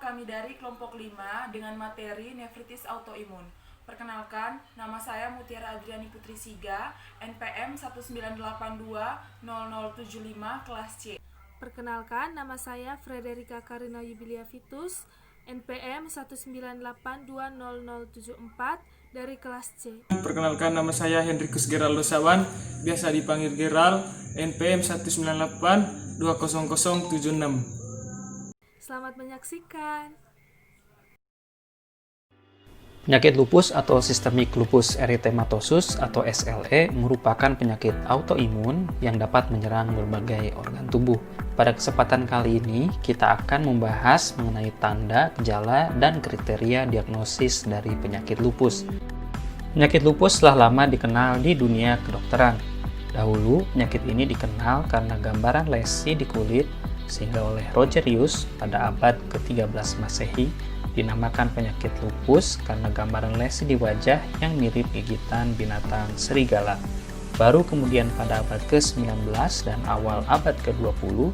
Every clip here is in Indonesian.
kami dari kelompok 5 dengan materi nefritis autoimun. Perkenalkan, nama saya Mutiara Adriani Putri Siga, NPM 19820075 kelas C. Perkenalkan, nama saya Frederika Karina Yubilia Vitus, NPM 19820074 dari kelas C. Perkenalkan, nama saya Hendrikus Geraldo Sawan, biasa dipanggil Geral, NPM 198200076. Selamat menyaksikan. Penyakit lupus atau Systemic Lupus Erythematosus atau SLE merupakan penyakit autoimun yang dapat menyerang berbagai organ tubuh. Pada kesempatan kali ini, kita akan membahas mengenai tanda, gejala, dan kriteria diagnosis dari penyakit lupus. Penyakit lupus telah lama dikenal di dunia kedokteran. Dahulu, penyakit ini dikenal karena gambaran lesi di kulit, sehingga oleh Rogerius pada abad ke-13 Masehi dinamakan penyakit lupus karena gambaran lesi di wajah yang mirip gigitan binatang serigala. Baru kemudian pada abad ke-19 dan awal abad ke-20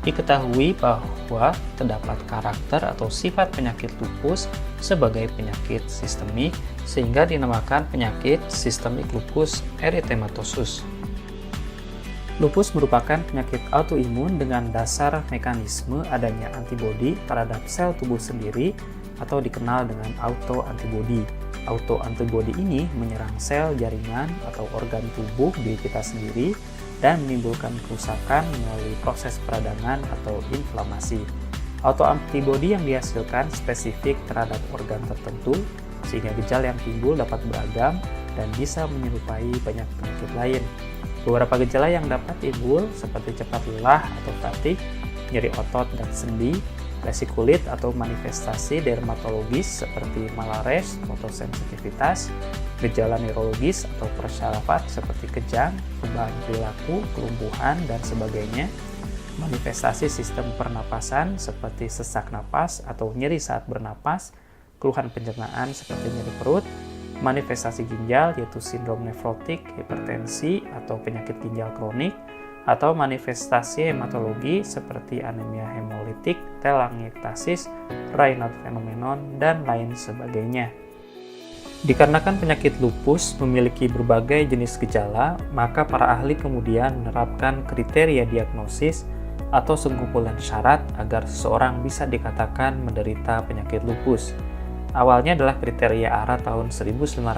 diketahui bahwa terdapat karakter atau sifat penyakit lupus sebagai penyakit sistemik sehingga dinamakan penyakit Systemic Lupus Erythematosus. Lupus merupakan penyakit autoimun dengan dasar mekanisme adanya antibodi terhadap sel tubuh sendiri atau dikenal dengan autoantibodi. Autoantibodi ini menyerang sel jaringan atau organ tubuh diri kita sendiri dan menimbulkan kerusakan melalui proses peradangan atau inflamasi. Autoantibodi yang dihasilkan spesifik terhadap organ tertentu sehingga gejala yang timbul dapat beragam dan bisa menyerupai banyak penyakit lain. Beberapa gejala yang dapat timbul seperti cepat lelah atau fatigue, nyeri otot dan sendi, lesi kulit atau manifestasi dermatologis seperti malares, fotosensitivitas, gejala neurologis atau persyarafat seperti kejang, perubahan perilaku, kelumpuhan, dan sebagainya, manifestasi sistem pernapasan seperti sesak napas atau nyeri saat bernapas, keluhan pencernaan seperti nyeri perut, manifestasi ginjal yaitu sindrom nefrotik, hipertensi atau penyakit ginjal kronik, atau manifestasi hematologi seperti anemia hemolitik, telangiektasis, Raynaud phenomenon, dan lain sebagainya. Dikarenakan penyakit lupus memiliki berbagai jenis gejala, maka para ahli kemudian menerapkan kriteria diagnosis atau sekumpulan syarat agar seseorang bisa dikatakan menderita penyakit lupus. Awalnya adalah kriteria ARA tahun 1997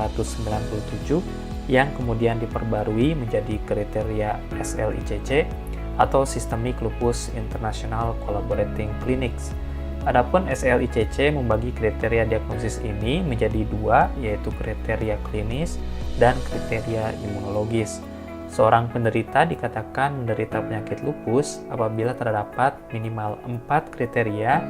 yang kemudian diperbarui menjadi kriteria SLICC atau Systemic Lupus International Collaborating Clinics. Adapun SLICC membagi kriteria diagnosis ini menjadi dua, yaitu kriteria klinis dan kriteria imunologis. Seorang penderita dikatakan menderita penyakit lupus apabila terdapat minimal 4 kriteria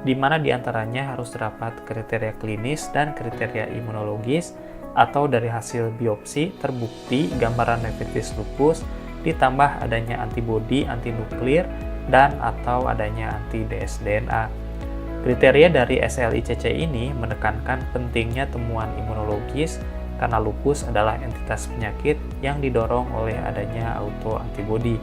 di mana diantaranya harus terdapat kriteria klinis dan kriteria imunologis atau dari hasil biopsi terbukti gambaran nefritis lupus ditambah adanya antibodi antinuklir dan atau adanya anti-dsDNA. Kriteria dari SLICC ini menekankan pentingnya temuan imunologis karena lupus adalah entitas penyakit yang didorong oleh adanya autoantibodi.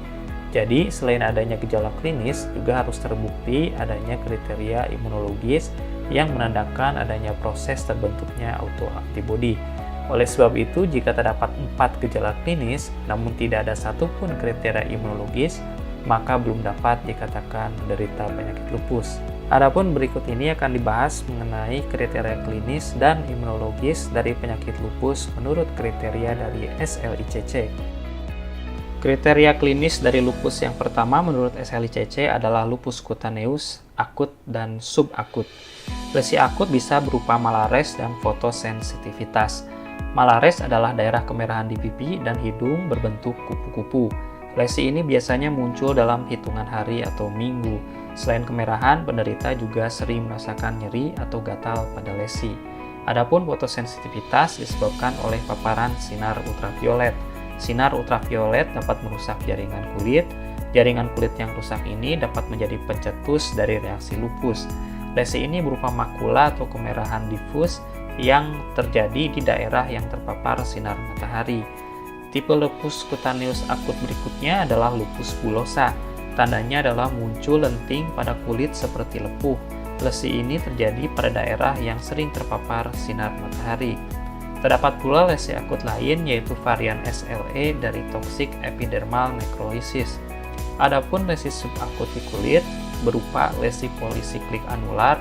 Jadi, selain adanya gejala klinis, juga harus terbukti adanya kriteria imunologis yang menandakan adanya proses terbentuknya autoantibodi. Oleh sebab itu, jika terdapat 4 gejala klinis, namun tidak ada satupun kriteria imunologis, maka belum dapat dikatakan menderita penyakit lupus. Adapun berikut ini akan dibahas mengenai kriteria klinis dan imunologis dari penyakit lupus menurut kriteria dari SLICC. Kriteria klinis dari lupus yang pertama menurut SLICC adalah lupus cutaneus, akut, dan subakut. Lesi akut bisa berupa malares dan fotosensitivitas. Malares adalah daerah kemerahan di pipi dan hidung berbentuk kupu-kupu. Lesi ini biasanya muncul dalam hitungan hari atau minggu. Selain kemerahan, penderita juga sering merasakan nyeri atau gatal pada lesi. Adapun fotosensitivitas disebabkan oleh paparan sinar ultraviolet. Sinar ultraviolet dapat merusak jaringan kulit. Jaringan kulit yang rusak ini dapat menjadi pencetus dari reaksi lupus. Lesi ini berupa makula atau kemerahan difus yang terjadi di daerah yang terpapar sinar matahari. Tipe lupus cutaneus akut berikutnya adalah lupus bullosa. Tandanya adalah muncul lenting pada kulit seperti lepuh. Lesi ini terjadi pada daerah yang sering terpapar sinar matahari. Terdapat pula lesi akut lain yaitu varian SLE dari toxic epidermal necrolysis. Adapun lesi subakut di kulit berupa lesi polisiklik anular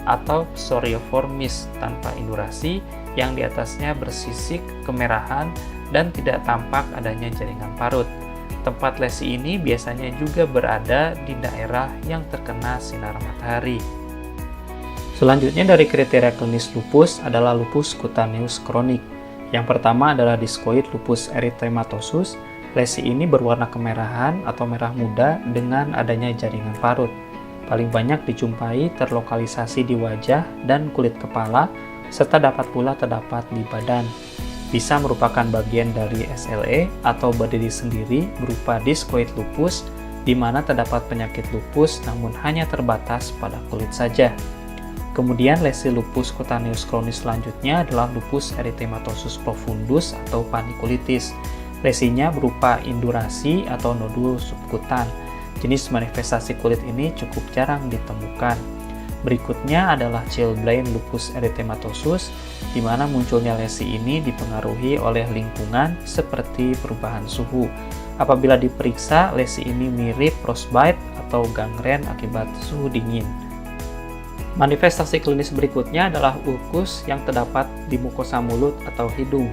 atau psoriformis tanpa indurasi yang di atasnya bersisik kemerahan dan tidak tampak adanya jaringan parut. Tempat lesi ini biasanya juga berada di daerah yang terkena sinar matahari. Selanjutnya dari kriteria klinis lupus adalah lupus cutaneus kronik. Yang pertama adalah discoid lupus erythematosus. Lesi ini berwarna kemerahan atau merah muda dengan adanya jaringan parut. Paling banyak dijumpai terlokalisasi di wajah dan kulit kepala, serta dapat pula terdapat di badan. Bisa merupakan bagian dari SLE atau berdiri sendiri berupa discoid lupus, di mana terdapat penyakit lupus namun hanya terbatas pada kulit saja. Kemudian lesi lupus cutaneus kronis selanjutnya adalah lupus erythematosus profundus atau panikulitis. Lesinya berupa indurasi atau nodul subkutan. Jenis manifestasi kulit ini cukup jarang ditemukan. Berikutnya adalah chilblain lupus erythematosus, di mana munculnya lesi ini dipengaruhi oleh lingkungan seperti perubahan suhu. Apabila diperiksa, lesi ini mirip frostbite atau gangren akibat suhu dingin. Manifestasi klinis berikutnya adalah ulkus yang terdapat di mukosa mulut atau hidung.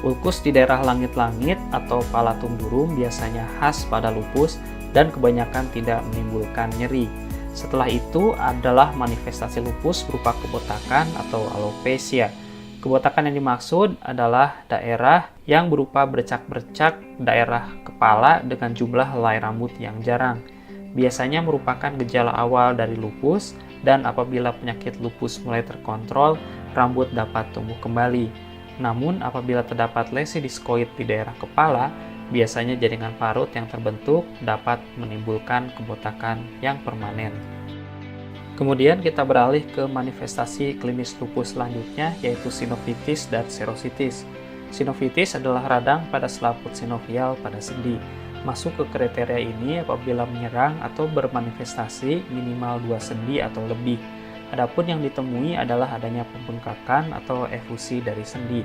Ulkus di daerah langit-langit atau palatum durum biasanya khas pada lupus dan kebanyakan tidak menimbulkan nyeri. Setelah itu adalah manifestasi lupus berupa kebotakan atau alopecia. Kebotakan yang dimaksud adalah daerah yang berupa bercak-bercak daerah kepala dengan jumlah helai rambut yang jarang. Biasanya merupakan gejala awal dari lupus, dan apabila penyakit lupus mulai terkontrol, rambut dapat tumbuh kembali. Namun, apabila terdapat lesi diskoid di daerah kepala, biasanya jaringan parut yang terbentuk dapat menimbulkan kebotakan yang permanen. Kemudian kita beralih ke manifestasi klinis lupus selanjutnya, yaitu sinovitis dan serositis. Sinovitis adalah radang pada selaput sinovial pada sendi. Masuk ke kriteria ini apabila menyerang atau bermanifestasi minimal 2 sendi atau lebih. Adapun yang ditemui adalah adanya pembengkakan atau efusi dari sendi.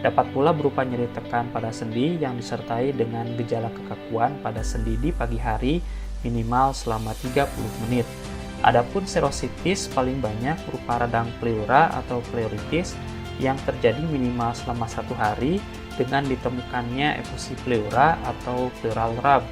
Dapat pula berupa nyeri tekan pada sendi yang disertai dengan gejala kekakuan pada sendi di pagi hari minimal selama 30 menit. Adapun serositis paling banyak berupa radang pleura atau pleuritis yang terjadi minimal selama 1 hari dengan ditemukannya efusi pleura atau pleural rub.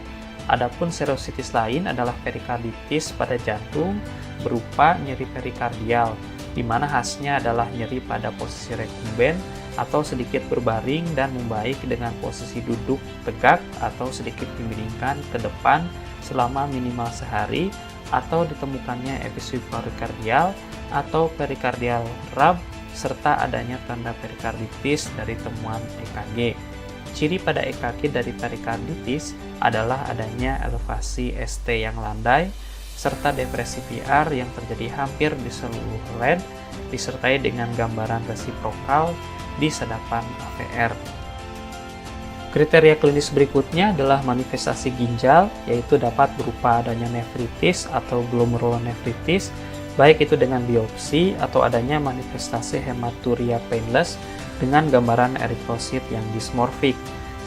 Adapun serositis lain adalah perikarditis pada jantung berupa nyeri perikardial, di mana khasnya adalah nyeri pada posisi rekumben atau sedikit berbaring dan membaik dengan posisi duduk tegak atau sedikit dimiringkan ke depan selama minimal sehari, atau ditemukannya episode perikardial atau perikardial rub serta adanya tanda perikarditis dari temuan EKG. Ciri pada EKG dari perikarditis adalah adanya elevasi ST yang landai serta depresi PR yang terjadi hampir di seluruh led disertai dengan gambaran resiprokal di sedapan AVR. Kriteria klinis berikutnya adalah manifestasi ginjal, yaitu dapat berupa adanya nefritis atau glomerulonefritis, baik itu dengan biopsi atau adanya manifestasi hematuria painless dengan gambaran eritrosit yang dismorfik.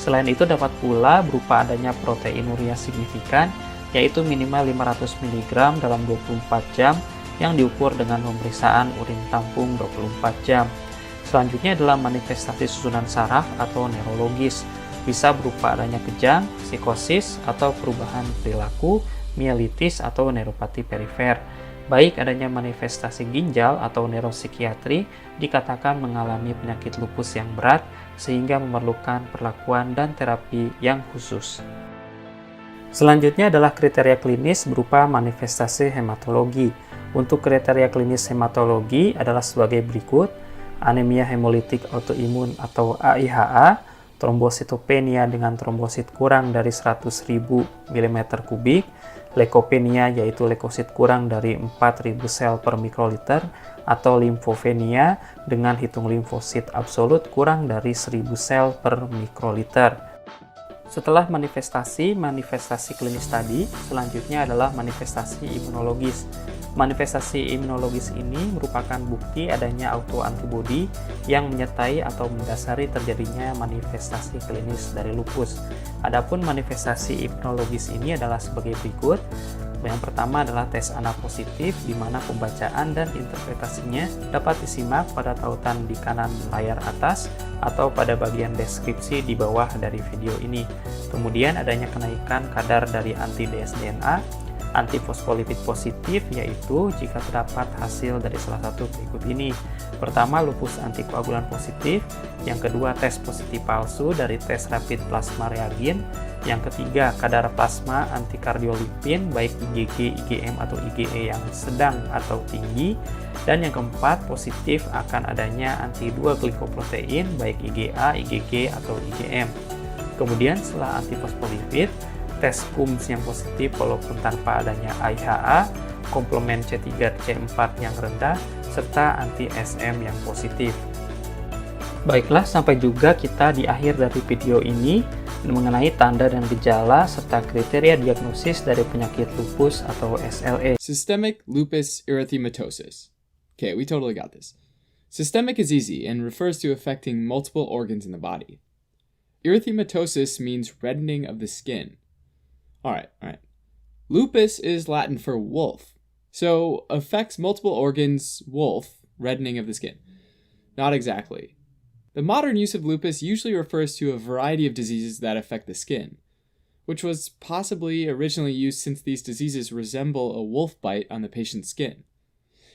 Selain itu dapat pula berupa adanya proteinuria signifikan, yaitu minimal 500 mg dalam 24 jam yang diukur dengan pemeriksaan urin tampung 24 jam. Selanjutnya adalah manifestasi susunan saraf atau neurologis, bisa berupa adanya kejang, psikosis, atau perubahan perilaku, mielitis atau neuropati perifer. Baik adanya manifestasi ginjal atau neuropsikiatri dikatakan mengalami penyakit lupus yang berat sehingga memerlukan perlakuan dan terapi yang khusus. Selanjutnya adalah kriteria klinis berupa manifestasi hematologi. Untuk kriteria klinis hematologi adalah sebagai berikut: anemia hemolitik autoimun atau AIHA, trombositopenia dengan trombosit kurang dari 100.000 mm3, leukopenia yaitu leukosit kurang dari 4.000 sel per mikroliter, atau limfofenia dengan hitung limfosit absolut kurang dari 1.000 sel per mikroliter. Setelah manifestasi klinis tadi, selanjutnya adalah manifestasi imunologis. Manifestasi imunologis ini merupakan bukti adanya autoantibodi yang menyertai atau mendasari terjadinya manifestasi klinis dari lupus. Adapun manifestasi imunologis ini adalah sebagai berikut. Yang pertama adalah tes ANA positif, di mana pembacaan dan interpretasinya dapat disimak pada tautan di kanan layar atas atau pada bagian deskripsi di bawah dari video ini. Kemudian adanya kenaikan kadar dari anti-dsDNA, antifosfolipid positif, yaitu jika terdapat hasil dari salah satu berikut ini. Pertama, lupus antikoagulan positif. Yang kedua, tes positif palsu dari tes rapid plasma reagin. Yang ketiga, kadar plasma antikardiolipin baik IgG, IgM atau IgE yang sedang atau tinggi. Dan yang keempat, positif akan adanya anti-2 glikoprotein baik IgA, IgG atau IgM. Kemudian setelah antifosfolipid, tes KUMS yang positif walaupun tanpa adanya IHA, komplement C3 C4 yang rendah, serta anti-SM yang positif. Baiklah, sampai juga kita di akhir dari video ini mengenai tanda dan gejala serta kriteria diagnosis dari penyakit lupus atau SLE. Systemic lupus erythematosus. Okay, we totally got this. Systemic is easy and refers to affecting multiple organs in the body. Erythematosus means reddening of the skin. Alright. Lupus is Latin for wolf, so affects multiple organs, wolf, reddening of the skin. Not exactly. The modern use of lupus usually refers to a variety of diseases that affect the skin, which was possibly originally used since these diseases resemble a wolf bite on the patient's skin.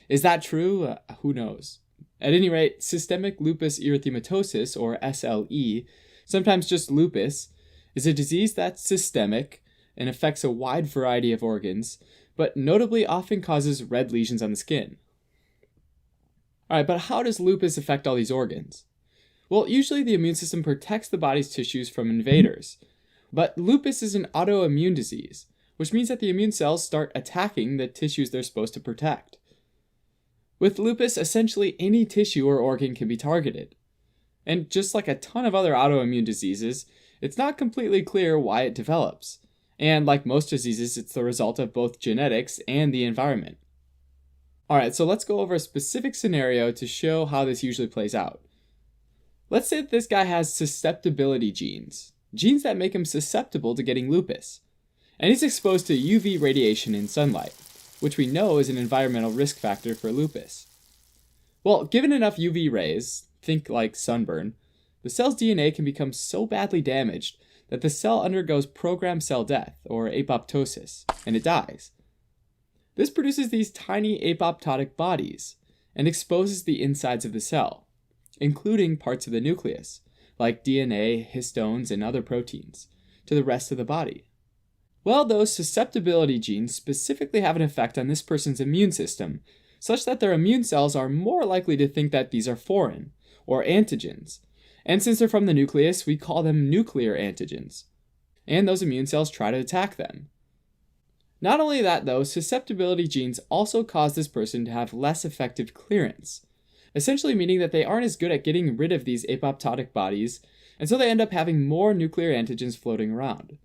Is that true? Who knows? At any rate, systemic lupus erythematosus, or SLE, sometimes just lupus, is a disease that's systemic and affects a wide variety of organs, but notably often causes red lesions on the skin. Alright, but how does lupus affect all these organs? Well, usually the immune system protects the body's tissues from invaders, but lupus is an autoimmune disease, which means that the immune cells start attacking the tissues they're supposed to protect. With lupus, essentially any tissue or organ can be targeted. And just like a ton of other autoimmune diseases, it's not completely clear why it develops. And like most diseases, it's the result of both genetics and the environment. Alright, so let's go over a specific scenario to show how this usually plays out. Let's say that this guy has susceptibility genes that make him susceptible to getting lupus. And he's exposed to UV radiation in sunlight, which we know is an environmental risk factor for lupus. Well, given enough UV rays, think like sunburn, the cell's DNA can become so badly damaged that the cell undergoes programmed cell death, or apoptosis, and it dies. This produces these tiny apoptotic bodies and exposes the insides of the cell, including parts of the nucleus, like DNA, histones, and other proteins, to the rest of the body. Well, those susceptibility genes specifically have an effect on this person's immune system, such that their immune cells are more likely to think that these are foreign, or antigens. And since they're from the nucleus, we call them nuclear antigens. And those immune cells try to attack them. Not only that though, susceptibility genes also cause this person to have less effective clearance, essentially meaning that they aren't as good at getting rid of these apoptotic bodies, and so they end up having more nuclear antigens floating around.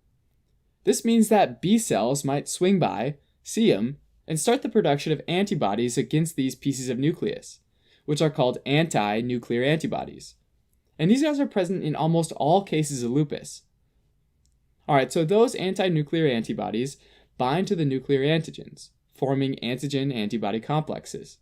This means that B cells might swing by, see them, and start the production of antibodies against these pieces of nucleus, which are called anti-nuclear antibodies. And these guys are present in almost all cases of lupus. Alright, so those anti-nuclear antibodies bind to the nuclear antigens, forming antigen-antibody complexes.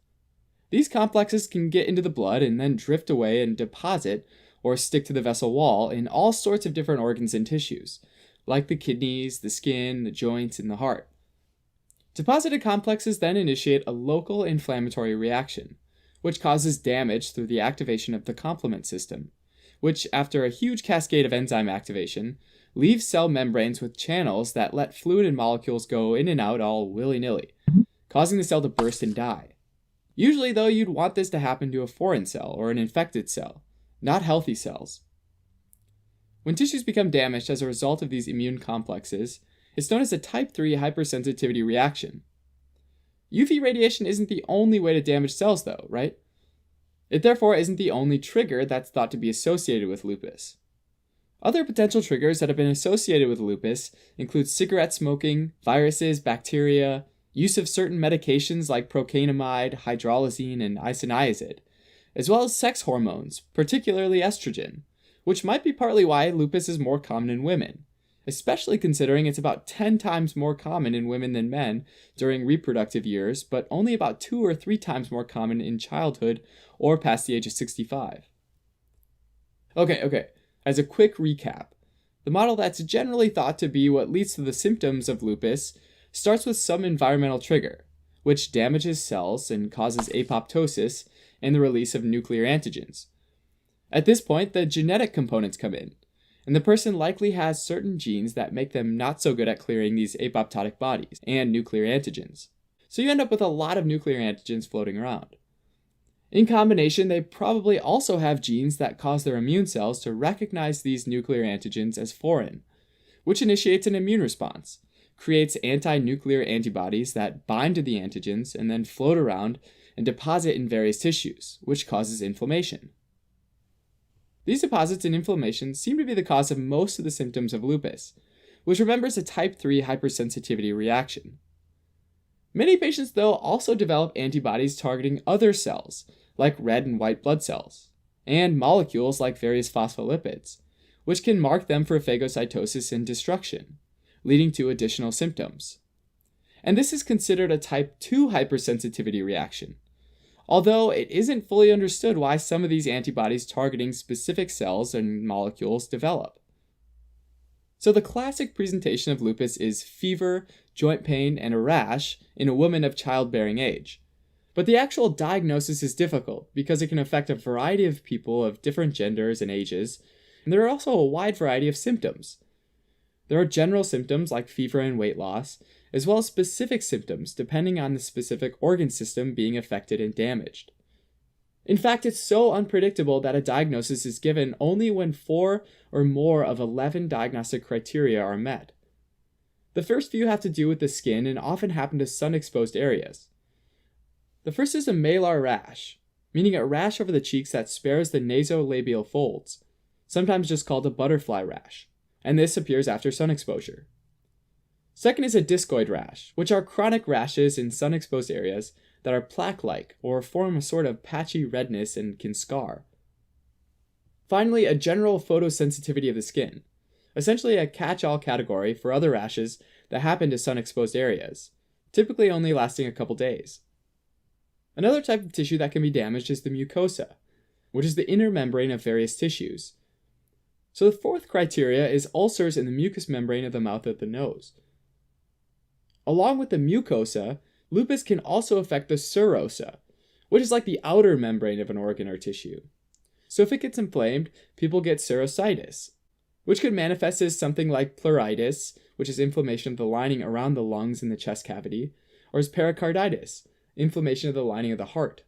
These complexes can get into the blood and then drift away and deposit or stick to the vessel wall in all sorts of different organs and tissues, like the kidneys, the skin, the joints, and the heart. Deposited complexes then initiate a local inflammatory reaction, which causes damage through the activation of the complement system, which, after a huge cascade of enzyme activation, leaves cell membranes with channels that let fluid and molecules go in and out all willy-nilly, causing the cell to burst and die. Usually, though, you'd want this to happen to a foreign cell or an infected cell, not healthy cells. When tissues become damaged as a result of these immune complexes, it's known as a type 3 hypersensitivity reaction. UV radiation isn't the only way to damage cells, though, right? It therefore isn't the only trigger that's thought to be associated with lupus. Other potential triggers that have been associated with lupus include cigarette smoking, viruses, bacteria, use of certain medications like procainamide, hydralazine, and isoniazid, as well as sex hormones, particularly estrogen, which might be partly why lupus is more common in women, especially considering it's about 10 times more common in women than men during reproductive years, but only about 2 or 3 times more common in childhood or past the age of 65. Okay, as a quick recap, the model that's generally thought to be what leads to the symptoms of lupus starts with some environmental trigger, which damages cells and causes apoptosis and the release of nuclear antigens. At this point, the genetic components come in, and the person likely has certain genes that make them not so good at clearing these apoptotic bodies and nuclear antigens. So you end up with a lot of nuclear antigens floating around. In combination, they probably also have genes that cause their immune cells to recognize these nuclear antigens as foreign, which initiates an immune response, creates anti-nuclear antibodies that bind to the antigens and then float around and deposit in various tissues, which causes inflammation. These deposits and inflammation seem to be the cause of most of the symptoms of lupus, which remember is a type 3 hypersensitivity reaction. Many patients, though, also develop antibodies targeting other cells, like red and white blood cells, and molecules like various phospholipids, which can mark them for phagocytosis and destruction, leading to additional symptoms. And this is considered a type 2 hypersensitivity reaction, although it isn't fully understood why some of these antibodies targeting specific cells and molecules develop. So the classic presentation of lupus is fever, joint pain, and a rash in a woman of childbearing age. But the actual diagnosis is difficult because it can affect a variety of people of different genders and ages, and there are also a wide variety of symptoms. There are general symptoms like fever and weight loss, as well as specific symptoms depending on the specific organ system being affected and damaged. In fact, it's so unpredictable that a diagnosis is given only when 4 or more of 11 diagnostic criteria are met. The first few have to do with the skin and often happen to sun-exposed areas. The first is a malar rash, meaning a rash over the cheeks that spares the nasolabial folds, sometimes just called a butterfly rash, and this appears after sun exposure. Second is a discoid rash, which are chronic rashes in sun-exposed areas that are plaque-like or form a sort of patchy redness and can scar. Finally, a general photosensitivity of the skin, essentially a catch-all category for other rashes that happen to sun-exposed areas, typically only lasting a couple days. Another type of tissue that can be damaged is the mucosa, which is the inner membrane of various tissues. So the fourth criteria is ulcers in the mucous membrane of the mouth or the nose. Along with the mucosa, lupus can also affect the serosa, which is like the outer membrane of an organ or tissue. So if it gets inflamed, people get serositis, which could manifest as something like pleuritis, which is inflammation of the lining around the lungs and the chest cavity, or as pericarditis, inflammation of the lining of the heart.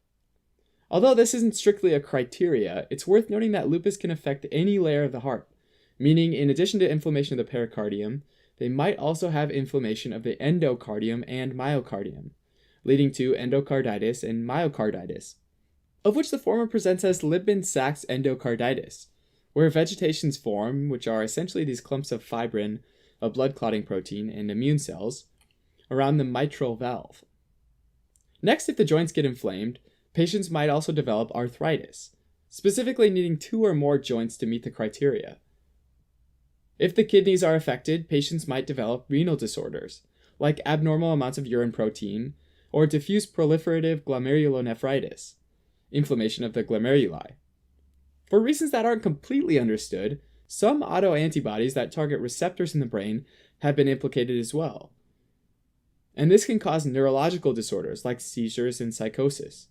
Although this isn't strictly a criteria, it's worth noting that lupus can affect any layer of the heart, meaning in addition to inflammation of the pericardium, they might also have inflammation of the endocardium and myocardium, leading to endocarditis and myocarditis, of which the former presents as Liebman-Sachs endocarditis, where vegetations form, which are essentially these clumps of fibrin, a blood clotting protein, and immune cells, around the mitral valve. Next, if the joints get inflamed, patients might also develop arthritis, specifically needing 2 or more joints to meet the criteria. If the kidneys are affected, patients might develop renal disorders, like abnormal amounts of urine protein, or diffuse proliferative glomerulonephritis, inflammation of the glomeruli. For reasons that aren't completely understood, some autoantibodies that target receptors in the brain have been implicated as well. And this can cause neurological disorders like seizures and psychosis.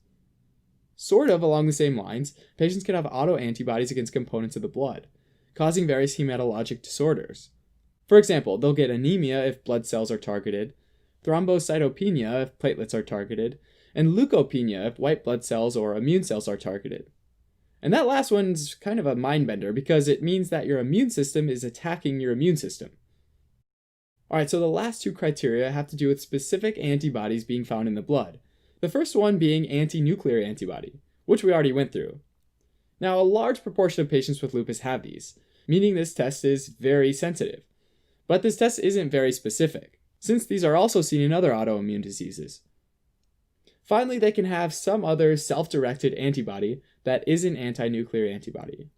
Sort of along the same lines, patients can have autoantibodies against components of the blood, causing various hematologic disorders. For example, they'll get anemia if blood cells are targeted, thrombocytopenia if platelets are targeted, and leukopenia if white blood cells or immune cells are targeted. And that last one's kind of a mind bender because it means that your immune system is attacking your immune system. Alright, so the last 2 criteria have to do with specific antibodies being found in the blood. The first one being anti-nuclear antibody, which we already went through. Now, a large proportion of patients with lupus have these, meaning this test is very sensitive. But this test isn't very specific, since these are also seen in other autoimmune diseases. Finally, they can have some other self-directed antibody that is an anti-nuclear antibody,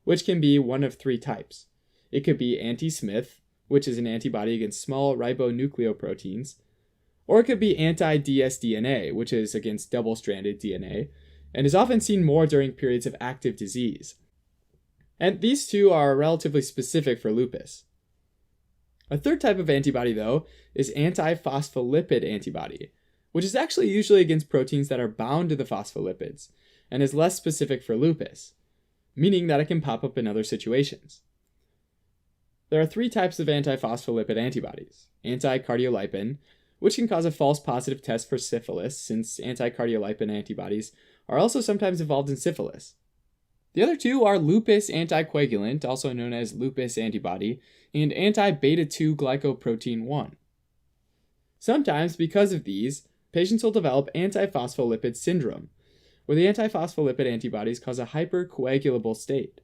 which can be one of three types. It could be anti-Smith, which is an antibody against small ribonucleoproteins, or it could be anti-dsDNA, which is against double-stranded DNA, and is often seen more during periods of active disease. And these two are relatively specific for lupus. A third type of antibody, though, is anti-phospholipid antibody, which is actually usually against proteins that are bound to the phospholipids, and is less specific for lupus, meaning that it can pop up in other situations. There are three types of antiphospholipid antibodies. Anti-cardiolipin, which can cause a false positive test for syphilis, since anti-cardiolipin antibodies are also sometimes involved in syphilis. The other two are lupus anticoagulant, also known as lupus antibody, and anti-beta-2 glycoprotein 1. Sometimes, because of these, patients will develop antiphospholipid syndrome, where the antiphospholipid antibodies cause a hypercoagulable state,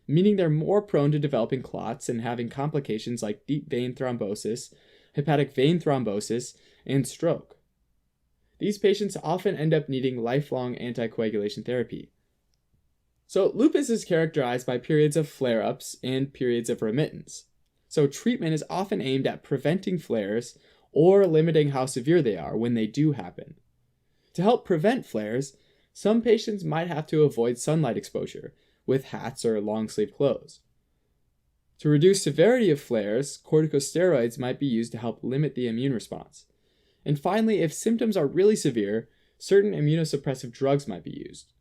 meaning they're more prone to developing clots and having complications like deep vein thrombosis, hepatic vein thrombosis, and stroke. These patients often end up needing lifelong anticoagulation therapy. So lupus is characterized by periods of flare-ups and periods of remittance. So treatment is often aimed at preventing flares or limiting how severe they are when they do happen. To help prevent flares, some patients might have to avoid sunlight exposure with hats or long-sleeve clothes. To reduce severity of flares, corticosteroids might be used to help limit the immune response. And finally, if symptoms are really severe, certain immunosuppressive drugs might be used.